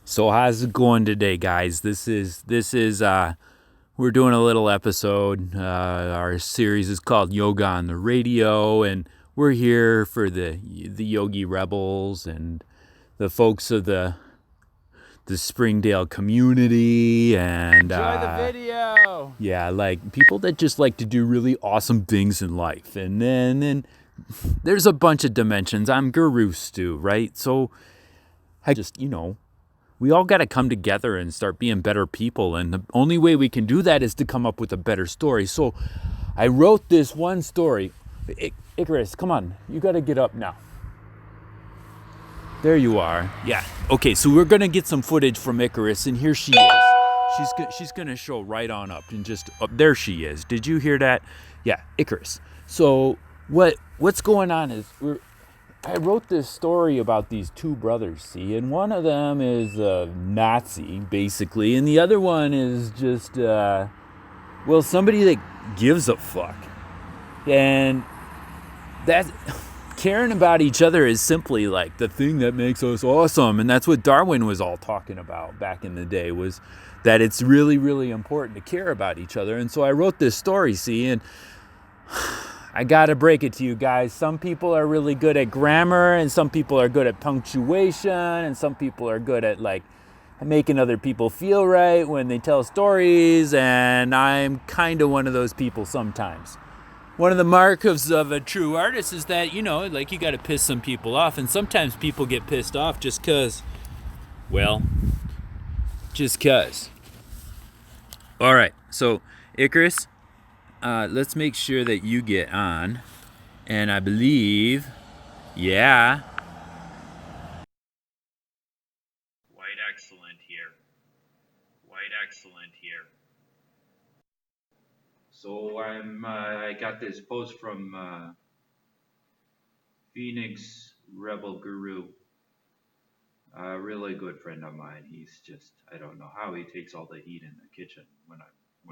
So how's it going today, guys? This is we're doing a little episode. Our series is called Yoga on the Radio, and we're here for the Yogi Rebels and the folks of the Springdale community and Enjoy the video. yeah, like people that just like to do really awesome things in life. And then there's a bunch of dimensions. I'm Guru Stu, right? So I just, we all got to come together and start being better people. And the only way we can do that is to come up with a better story. So I wrote this one story. Icarus, come on. You got to get up now. There you are. Yeah. Okay, so we're going to get some footage from Icarus, and here she is. She's going to show right on up and just up. There she is. Did you hear that? Yeah, Icarus. So what's going on is I wrote this story about these two brothers, see, and one of them is a Nazi, basically, and the other one is just, somebody that gives a fuck. And that's caring about each other is simply like the thing that makes us awesome, and that's what Darwin was all talking about back in the day, was that it's really, really important to care about each other. And so I wrote this story, see, and I gotta break it to you guys. Some people are really good at grammar, and some people are good at punctuation, and some people are good at like making other people feel right when they tell stories, and I'm kind of one of those people sometimes. One of the marks of a true artist is that, you gotta piss some people off, and sometimes people get pissed off just cause. All right, so Icarus, let's make sure that you get on. And I believe, yeah. Quite excellent here. So I got this post from Phoenix Rebel Guru, a really good friend of mine. He's just, I don't know how he takes all the heat in the kitchen when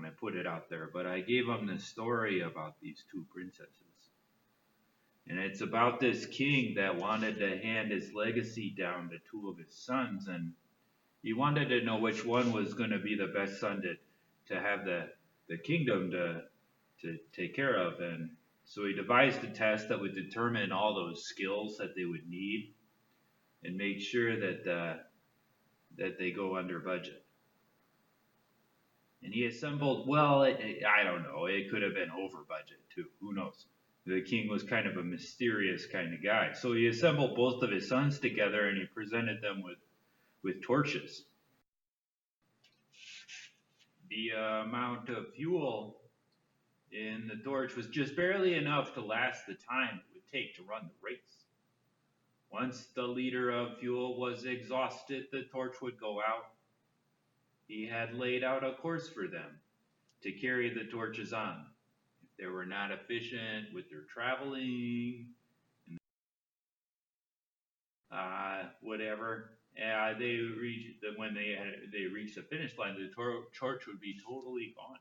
I put it out there, but I gave him this story about these two princesses. And it's about this king that wanted to hand his legacy down to two of his sons, and he wanted to know which one was going to be the best son to have the kingdom to take care of. And so he devised a test that would determine all those skills that they would need and make sure that they go under budget. And he assembled, I don't know, it could have been over budget too. Who knows? The king was kind of a mysterious kind of guy. So he assembled both of his sons together and he presented them with torches. The amount of fuel in the torch was just barely enough to last the time it would take to run the race. Once the liter of fuel was exhausted, the torch would go out. He had laid out a course for them to carry the torches on. If they were not efficient with their traveling, whatever, when they reached the finish line, the torch would be totally gone.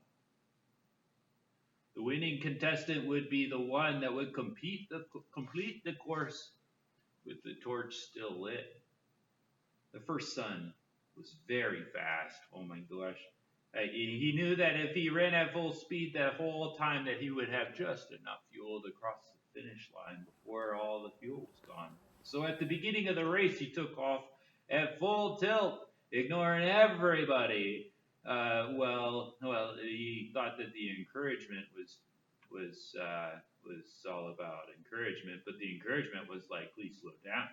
The winning contestant would be the one that would complete the course with the torch still lit. The first son was very fast. Oh my gosh. He knew that if he ran at full speed that whole time that he would have just enough fuel to cross the finish line before all the fuel was gone. So at the beginning of the race, he took off at full tilt, ignoring everybody. He thought that the encouragement was all about encouragement, but the encouragement was like, please slow down.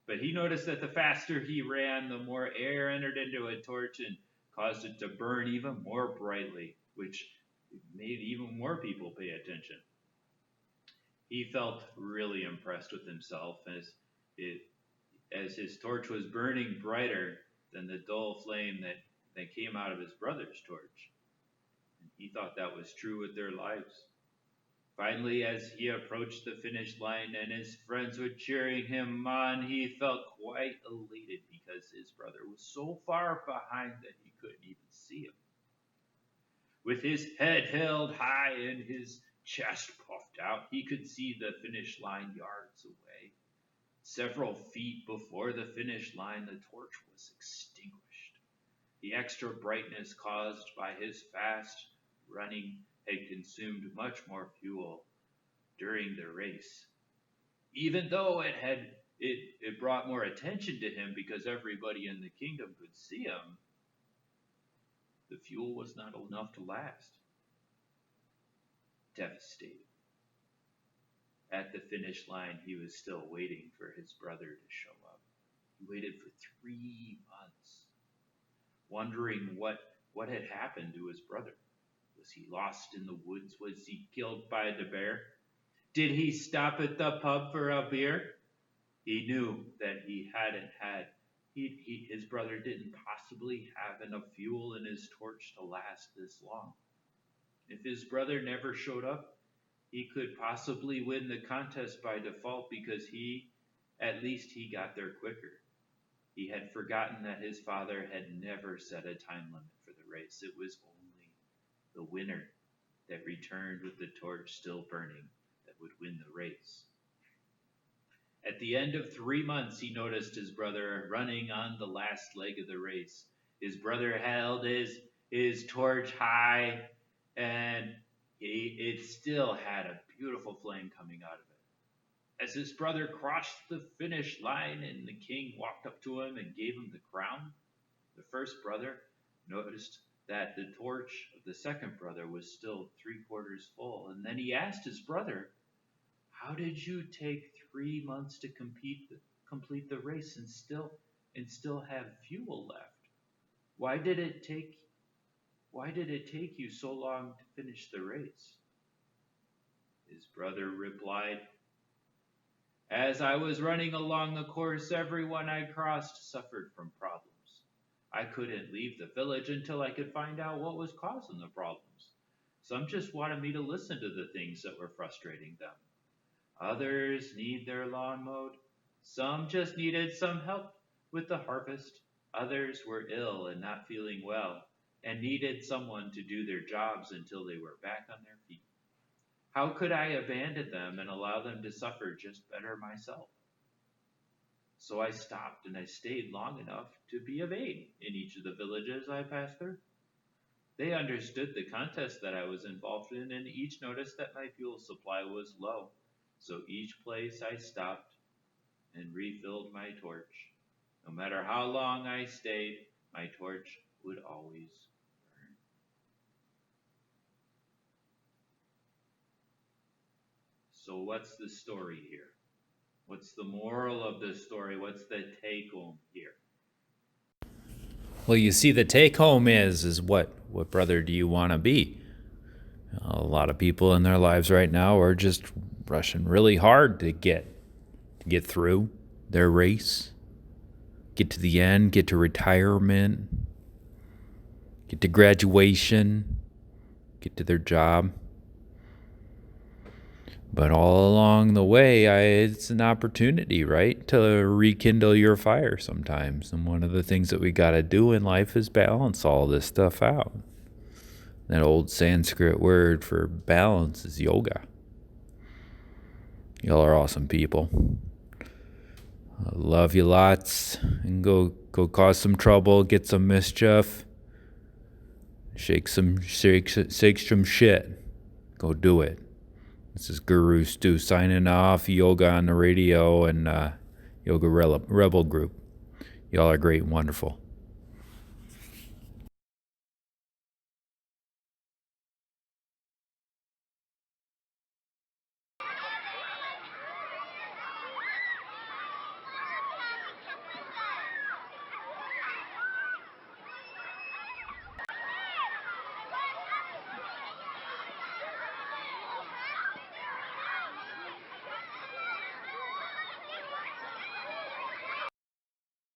But he noticed that the faster he ran, the more air entered into a torch and caused it to burn even more brightly, which made even more people pay attention. He felt really impressed with himself as his torch was burning brighter than the dull flame that came out of his brother's torch. And he thought that was true with their lives. Finally, as he approached the finish line and his friends were cheering him on, he felt quite elated because his brother was so far behind that he couldn't even see him. With his head held high and his chest puffed out, he could see the finish line yards away. Several feet before the finish line, the torch was extinguished. The extra brightness caused by his fast running had consumed much more fuel during the race. Even though it brought more attention to him because everybody in the kingdom could see him, the fuel was not enough to last. Devastated. At the finish line, he was still waiting for his brother to show up. He waited for 3 months, wondering what had happened to his brother. Was he lost in the woods? Was he killed by the bear? Did he stop at the pub for a beer? He knew that his brother didn't possibly have enough fuel in his torch to last this long. If his brother never showed up, he could possibly win the contest by default because at least he got there quicker. He had forgotten that his father had never set a time limit for the race. It was only the winner that returned with the torch still burning that would win the race. At the end of 3 months, he noticed his brother running on the last leg of the race. His brother held his torch high, and it still had a beautiful flame coming out of it. As his brother crossed the finish line and the king walked up to him and gave him the crown, the first brother noticed that the torch of the second brother was still 3/4 full. And then he asked his brother, "How did you take 3 months to complete the race and still have fuel left? Why did it take you so long to finish the race?" His brother replied, "As I was running along the course, everyone I crossed suffered from problems. I couldn't leave the village until I could find out what was causing the problems. Some just wanted me to listen to the things that were frustrating them. Others need their lawn mowed. Some just needed some help with the harvest. Others were ill and not feeling well and needed someone to do their jobs until they were back on their feet. How could I abandon them and allow them to suffer just better myself? So I stopped and I stayed long enough to be of aid in each of the villages I passed through. They understood the contest that I was involved in, and each noticed that my fuel supply was low. So each place I stopped and refilled my torch. No matter how long I stayed, my torch would always burn." So what's the story here? What's the moral of the story? What's the take home here? Well, you see, the take home is what brother do you want to be? A lot of people in their lives right now are just rushing really hard to get through their race, get to the end, get to retirement, get to graduation, get to their job. But all along the way, it's an opportunity, right, to rekindle your fire sometimes. And one of the things that we got to do in life is balance all this stuff out. That old Sanskrit word for balance is yoga. Y'all are awesome people. I love you lots. And go cause some trouble, get some mischief, shake some shit. Go do it. This is Guru Stu signing off. Yoga on the radio and Yoga Rebel Group. Y'all are great and wonderful.